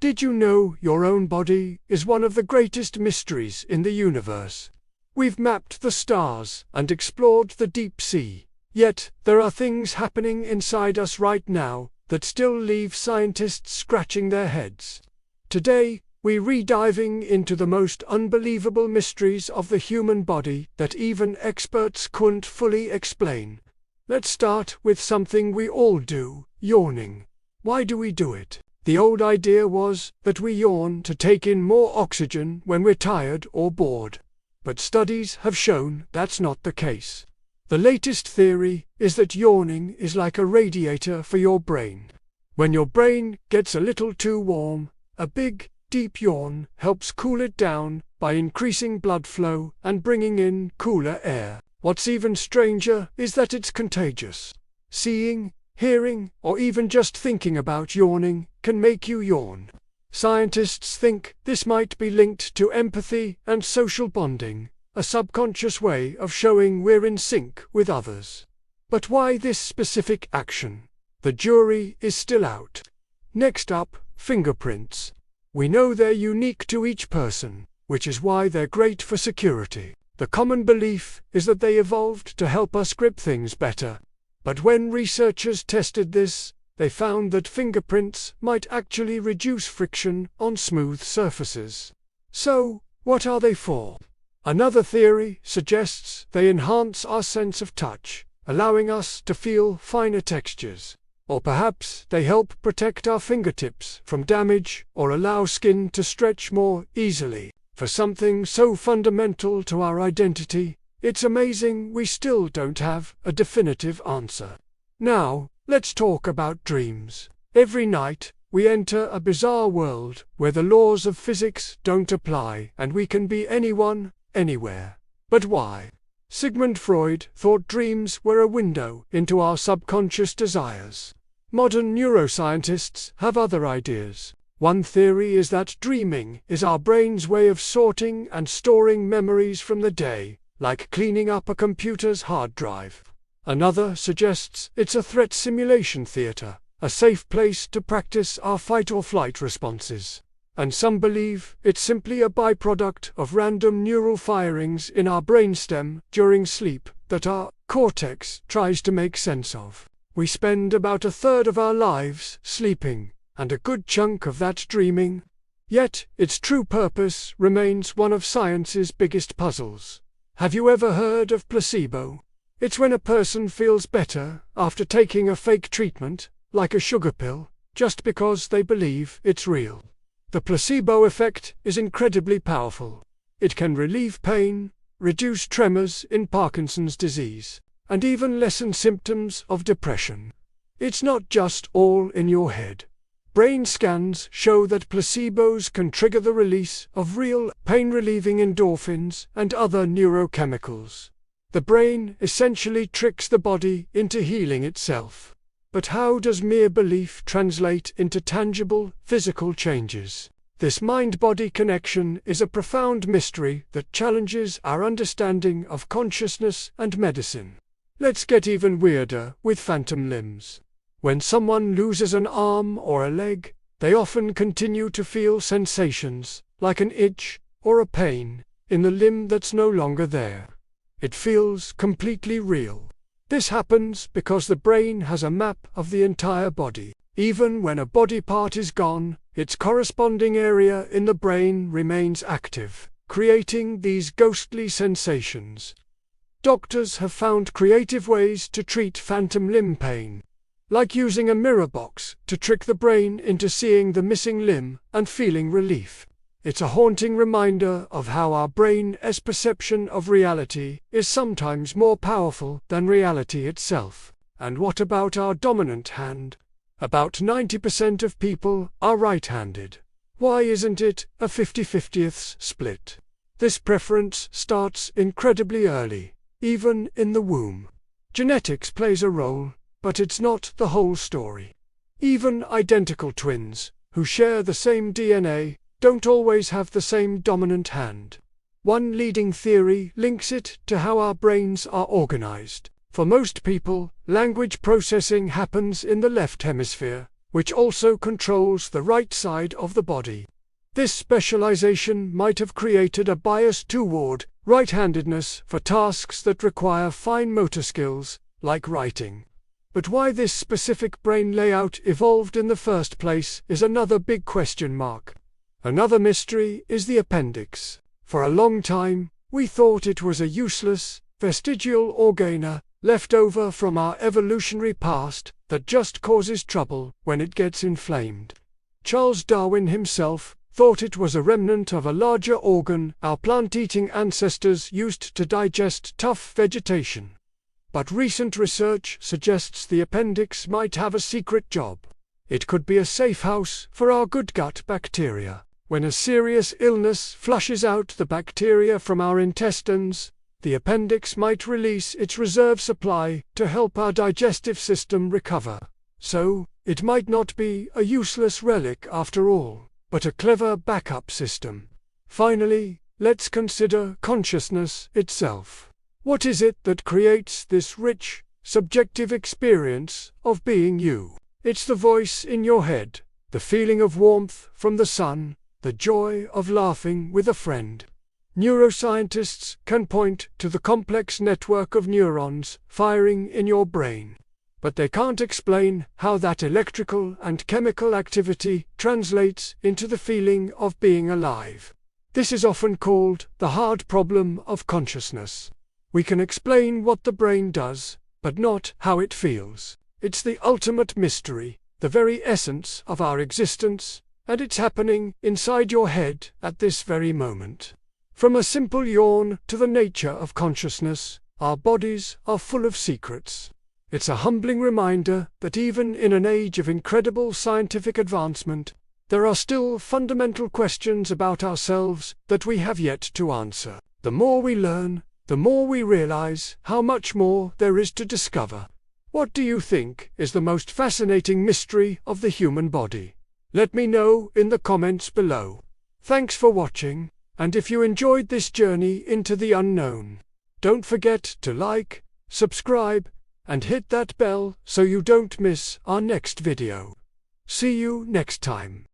Did you know your own body is one of the greatest mysteries in the universe? We've mapped the stars and explored the deep sea, yet there are things happening inside us right now that still leave scientists scratching their heads. Today, we're diving into the most unbelievable mysteries of the human body that even experts couldn't fully explain. Let's start with something we all do: yawning. Why do we do it? The old idea was that we yawn to take in more oxygen when we're tired or bored. But studies have shown that's not the case. The latest theory is that yawning is like a radiator for your brain. When your brain gets a little too warm, a big, deep yawn helps cool it down by increasing blood flow and bringing in cooler air. What's even stranger is that it's contagious. Seeing, hearing, or even just thinking about yawning can make you yawn. Scientists think this might be linked to empathy and social bonding, a subconscious way of showing we're in sync with others. But why this specific action? The jury is still out. Next up, fingerprints. We know they're unique to each person, which is why they're great for security. The common belief is that they evolved to help us grip things better. But when researchers tested this, they found that fingerprints might actually reduce friction on smooth surfaces. So, what are they for? Another theory suggests they enhance our sense of touch, allowing us to feel finer textures. Or perhaps they help protect our fingertips from damage or allow skin to stretch more easily. For something so fundamental to our identity, it's amazing we still don't have a definitive answer. Now, let's talk about dreams. Every night, we enter a bizarre world where the laws of physics don't apply and we can be anyone, anywhere. But why? Sigmund Freud thought dreams were a window into our subconscious desires. Modern neuroscientists have other ideas. One theory is that dreaming is our brain's way of sorting and storing memories from the day, like cleaning up a computer's hard drive. Another suggests it's a threat simulation theater, a safe place to practice our fight-or-flight responses. And some believe it's simply a byproduct of random neural firings in our brainstem during sleep that our cortex tries to make sense of. We spend about a third of our lives sleeping, and a good chunk of that dreaming. Yet, its true purpose remains one of science's biggest puzzles. Have you ever heard of placebo? It's when a person feels better after taking a fake treatment, like a sugar pill, just because they believe it's real. The placebo effect is incredibly powerful. It can relieve pain, reduce tremors in Parkinson's disease, and even lessen symptoms of depression. It's not just all in your head. Brain scans show that placebos can trigger the release of real pain-relieving endorphins and other neurochemicals. The brain essentially tricks the body into healing itself. But how does mere belief translate into tangible, physical changes? This mind-body connection is a profound mystery that challenges our understanding of consciousness and medicine. Let's get even weirder with phantom limbs. When someone loses an arm or a leg, they often continue to feel sensations, like an itch or a pain, in the limb that's no longer there. It feels completely real. This happens because the brain has a map of the entire body. Even when a body part is gone, its corresponding area in the brain remains active, creating these ghostly sensations. Doctors have found creative ways to treat phantom limb pain, like using a mirror box to trick the brain into seeing the missing limb and feeling relief. It's a haunting reminder of how our brain's perception of reality is sometimes more powerful than reality itself. And what about our dominant hand? About 90% of people are right-handed. Why isn't it a 50-50th split? This preference starts incredibly early, even in the womb. Genetics plays a role, but it's not the whole story. Even identical twins, who share the same DNA, don't always have the same dominant hand. One leading theory links it to how our brains are organized. For most people, language processing happens in the left hemisphere, which also controls the right side of the body. This specialization might have created a bias toward right-handedness for tasks that require fine motor skills, like writing. But why this specific brain layout evolved in the first place is another big question mark. Another mystery is the appendix. For a long time, we thought it was a useless, vestigial organa left over from our evolutionary past that just causes trouble when it gets inflamed. Charles Darwin himself thought it was a remnant of a larger organ our plant-eating ancestors used to digest tough vegetation. But recent research suggests the appendix might have a secret job. It could be a safe house for our good gut bacteria. When a serious illness flushes out the bacteria from our intestines, the appendix might release its reserve supply to help our digestive system recover. So, it might not be a useless relic after all, but a clever backup system. Finally, let's consider consciousness itself. What is it that creates this rich, subjective experience of being you? It's the voice in your head, the feeling of warmth from the sun, the joy of laughing with a friend. Neuroscientists can point to the complex network of neurons firing in your brain, but they can't explain how that electrical and chemical activity translates into the feeling of being alive. This is often called the hard problem of consciousness. We can explain what the brain does, but not how it feels. It's the ultimate mystery, the very essence of our existence, and it's happening inside your head at this very moment. From a simple yawn to the nature of consciousness, our bodies are full of secrets. It's a humbling reminder that even in an age of incredible scientific advancement, there are still fundamental questions about ourselves that we have yet to answer. The more we learn, the more we realize how much more there is to discover. What do you think is the most fascinating mystery of the human body? Let me know in the comments below. Thanks for watching, and if you enjoyed this journey into the unknown, don't forget to like, subscribe, and hit that bell so you don't miss our next video. See you next time.